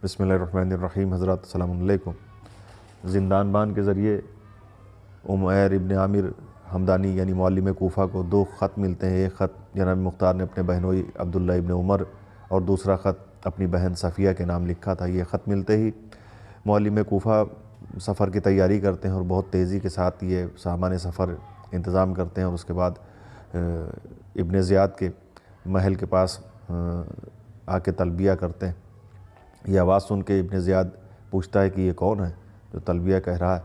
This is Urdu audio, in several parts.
بسم اللہ الرحمن الرحیم۔ حضرات السلام علیکم۔ زندان بان کے ذریعے عمیر ابن عامر حمدانی یعنی معلم کوفہ کو دو خط ملتے ہیں۔ ایک خط جناب مختار نے اپنے بہنوئی عبداللہ ابن عمر اور دوسرا خط اپنی بہن صفیہ کے نام لکھا تھا۔ یہ خط ملتے ہی معلم کوفہ سفر کی تیاری کرتے ہیں اور بہت تیزی کے ساتھ یہ سامان سفر انتظام کرتے ہیں، اور اس کے بعد ابن زیاد کے محل کے پاس آ کے تلبیہ کرتے ہیں۔ یہ آواز سن کے ابن زیاد پوچھتا ہے کہ یہ کون ہے جو تلبیہ کہہ رہا ہے؟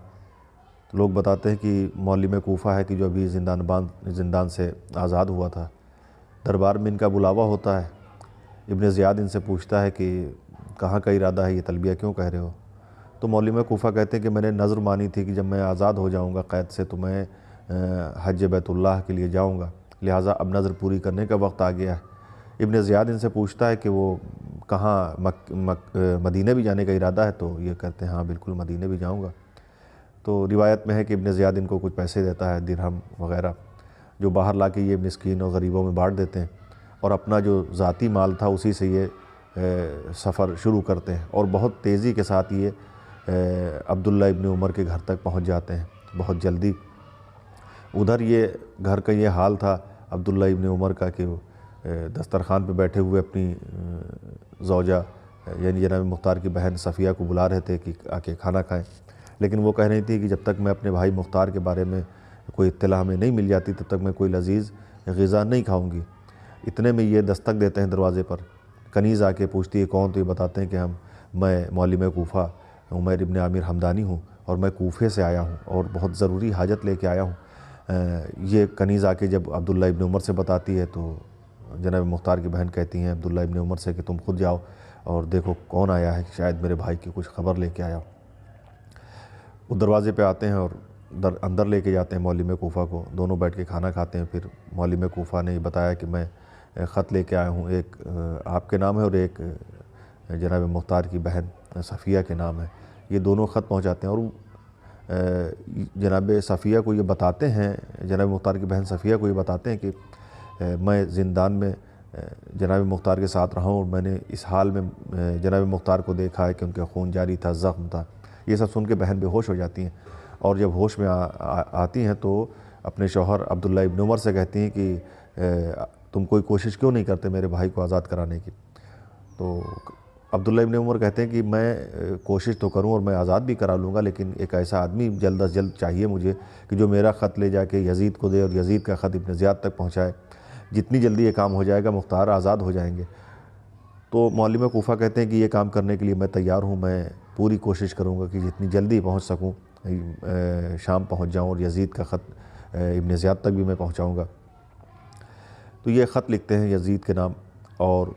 تو لوگ بتاتے ہیں کہ معلم کوفہ ہے کہ جو ابھی زندان سے آزاد ہوا تھا۔ دربار میں ان کا بلاوا ہوتا ہے۔ ابن زیاد ان سے پوچھتا ہے کہ کہاں کا ارادہ ہے، یہ تلبیہ کیوں کہہ رہے ہو؟ تو معلم کوفہ کہتے ہیں کہ میں نے نظر مانی تھی کہ جب میں آزاد ہو جاؤں گا قید سے تو میں حج بیت اللہ کے لیے جاؤں گا، لہٰذا اب نظر پوری کرنے کا وقت آ گیا ہے۔ ابن زیاد ان سے پوچھتا ہے کہ وہ کہاں مدینہ بھی جانے کا ارادہ ہے؟ تو یہ کہتے ہیں ہاں بالکل مدینہ بھی جاؤں گا۔ تو روایت میں ہے کہ ابن زیاد ان کو کچھ پیسے دیتا ہے، درہم وغیرہ، جو باہر لا کے یہ مسکین اور غریبوں میں بانٹ دیتے ہیں، اور اپنا جو ذاتی مال تھا اسی سے یہ سفر شروع کرتے ہیں، اور بہت تیزی کے ساتھ یہ عبداللہ ابن عمر کے گھر تک پہنچ جاتے ہیں بہت جلدی۔ ادھر یہ گھر کا یہ حال تھا عبداللہ ابن عمر کا کہ وہ دسترخوان پہ بیٹھے ہوئے اپنی زوجہ یعنی جناب مختار کی بہن صفیہ کو بلا رہے تھے کہ آ کے کھانا کھائیں، لیکن وہ کہہ رہی تھی کہ جب تک میں اپنے بھائی مختار کے بارے میں کوئی اطلاع ہمیں نہیں مل جاتی تب تک میں کوئی لذیذ غذا نہیں کھاؤں گی۔ اتنے میں یہ دستک دیتے ہیں دروازے پر۔ کنیز آ کے پوچھتی ہے کون؟ تو یہ بتاتے ہیں کہ میں معلم کوفہ عمیر ابن عامر حمدانی ہوں، اور میں کوفے سے آیا ہوں اور بہت ضروری حاجت لے کے آیا ہوں۔ یہ کنیز آ کے جب عبداللہ ابن عمر سے بتاتی ہے تو جناب مختار کی بہن کہتی ہیں عبداللہ ابن عمر سے کہ تم خود جاؤ اور دیکھو کون آیا ہے، شاید میرے بھائی کی کچھ خبر لے کے آیا ہو۔ وہ دروازے پہ آتے ہیں اور اندر لے کے جاتے ہیں معلم کوفہ کو، دونوں بیٹھ کے کھانا کھاتے ہیں۔ پھر معلم کوفہ نے بتایا کہ میں خط لے کے آیا ہوں، ایک آپ کے نام ہے اور ایک جناب مختار کی بہن صفیہ کے نام ہے۔ یہ دونوں خط پہنچاتے ہیں اور جناب صفیہ کو یہ بتاتے ہیں، جناب مختار کی بہن صفیہ کو یہ بتاتے ہیں کہ میں زندان میں جناب مختار کے ساتھ رہا ہوں اور میں نے اس حال میں جناب مختار کو دیکھا ہے کہ ان کے خون جاری تھا، زخم تھا۔ یہ سب سن کے بہن بے ہوش ہو جاتی ہیں، اور جب ہوش میں آتی ہیں تو اپنے شوہر عبداللہ ابن عمر سے کہتی ہیں کہ تم کوئی کوشش کیوں نہیں کرتے میرے بھائی کو آزاد کرانے کی؟ تو عبداللہ ابن عمر کہتے ہیں کہ میں کوشش تو کروں اور میں آزاد بھی کرا لوں گا، لیکن ایک ایسا آدمی جلد از جلد چاہیے مجھے کہ جو میرا خط لے جا کے یزید کو دے اور یزید کا خط ابن زیاد تک پہنچائے۔ جتنی جلدی یہ کام ہو جائے گا مختار آزاد ہو جائیں گے۔ تو معلم کوفہ کہتے ہیں کہ یہ کام کرنے کے لیے میں تیار ہوں، میں پوری کوشش کروں گا کہ جتنی جلدی پہنچ سکوں شام پہنچ جاؤں، اور یزید کا خط ابن زیاد تک بھی میں پہنچاؤں گا۔ تو یہ خط لکھتے ہیں یزید کے نام اور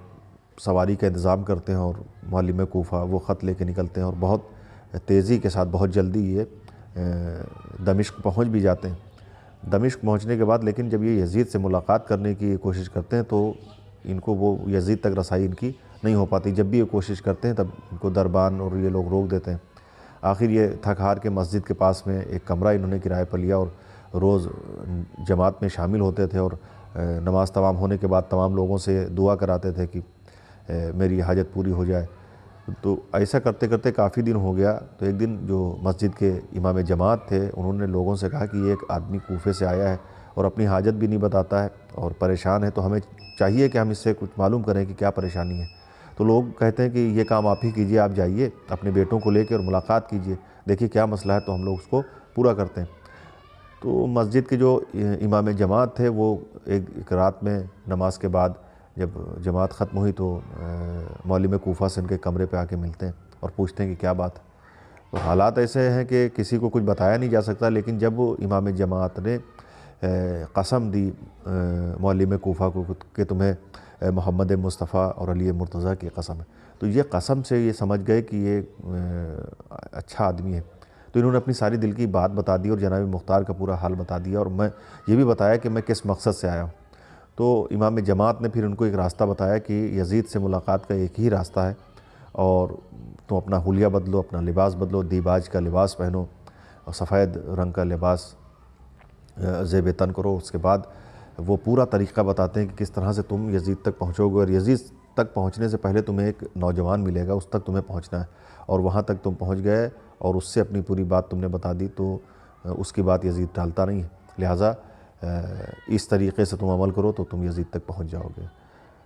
سواری کا انتظام کرتے ہیں، اور معلم کوفہ وہ خط لے کے نکلتے ہیں اور بہت تیزی کے ساتھ بہت جلدی یہ دمشق پہنچ بھی جاتے ہیں۔ دمشق پہنچنے کے بعد لیکن جب یہ یزید سے ملاقات کرنے کی کوشش کرتے ہیں تو ان کو وہ یزید تک رسائی ان کی نہیں ہو پاتی۔ جب بھی یہ کوشش کرتے ہیں تب ان کو دربان اور یہ لوگ روک دیتے ہیں۔ آخر یہ تھک ہار کے مسجد کے پاس میں ایک کمرہ انہوں نے کرائے پر لیا اور روز جماعت میں شامل ہوتے تھے، اور نماز تمام ہونے کے بعد تمام لوگوں سے دعا کراتے تھے کہ میری حاجت پوری ہو جائے۔ تو ایسا کرتے کرتے کافی دن ہو گیا، تو ایک دن جو مسجد کے امام جماعت تھے انہوں نے لوگوں سے کہا کہ یہ ایک آدمی کوفے سے آیا ہے اور اپنی حاجت بھی نہیں بتاتا ہے اور پریشان ہے، تو ہمیں چاہیے کہ ہم اس سے کچھ معلوم کریں کہ کیا پریشانی ہے۔ تو لوگ کہتے ہیں کہ یہ کام آپ ہی کیجئے، آپ جائیے اپنے بیٹوں کو لے کے اور ملاقات کیجئے، دیکھیے کیا مسئلہ ہے تو ہم لوگ اس کو پورا کرتے ہیں۔ تو مسجد کے جو امام جماعت تھے وہ ایک رات میں نماز کے بعد جب جماعت ختم ہوئی تو معلم کوفہ سے ان کے کمرے پہ آ کے ملتے ہیں اور پوچھتے ہیں کہ کیا بات ہے۔ تو حالات ایسے ہیں کہ کسی کو کچھ بتایا نہیں جا سکتا، لیکن جب امام جماعت نے قسم دی معلم کوفہ کو کہ تمہیں محمد مصطفیٰ اور علی مرتضیٰ کی قسم ہے، تو یہ قسم سے یہ سمجھ گئے کہ یہ اچھا آدمی ہے۔ تو انہوں نے اپنی ساری دل کی بات بتا دی اور جناب مختار کا پورا حال بتا دیا، اور میں یہ بھی بتایا کہ میں کس مقصد سے آیا ہوں۔ تو امام جماعت نے پھر ان کو ایک راستہ بتایا کہ یزید سے ملاقات کا ایک ہی راستہ ہے، اور تم اپنا حلیہ بدلو، اپنا لباس بدلو، دیباج کا لباس پہنو اور سفید رنگ کا لباس زیب تن کرو۔ اس کے بعد وہ پورا طریقہ بتاتے ہیں کہ کس طرح سے تم یزید تک پہنچو گے، اور یزید تک پہنچنے سے پہلے تمہیں ایک نوجوان ملے گا، اس تک تمہیں پہنچنا ہے، اور وہاں تک تم پہنچ گئے اور اس سے اپنی پوری بات تم نے بتا دی، تو اس کی بات یزید ٹالتا نہیں ہے، لہٰذا اس طریقے سے تم عمل کرو تو تم یزید تک پہنچ جاؤ گے۔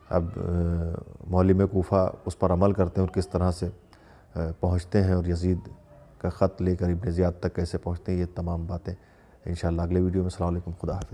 اب معلم کوفہ اس پر عمل کرتے ہیں اور کس طرح سے پہنچتے ہیں اور یزید کا خط لے کر ابن زیاد تک کیسے پہنچتے ہیں، یہ تمام باتیں انشاءاللہ اگلے ویڈیو میں۔ السلام علیکم، خدا حافظ۔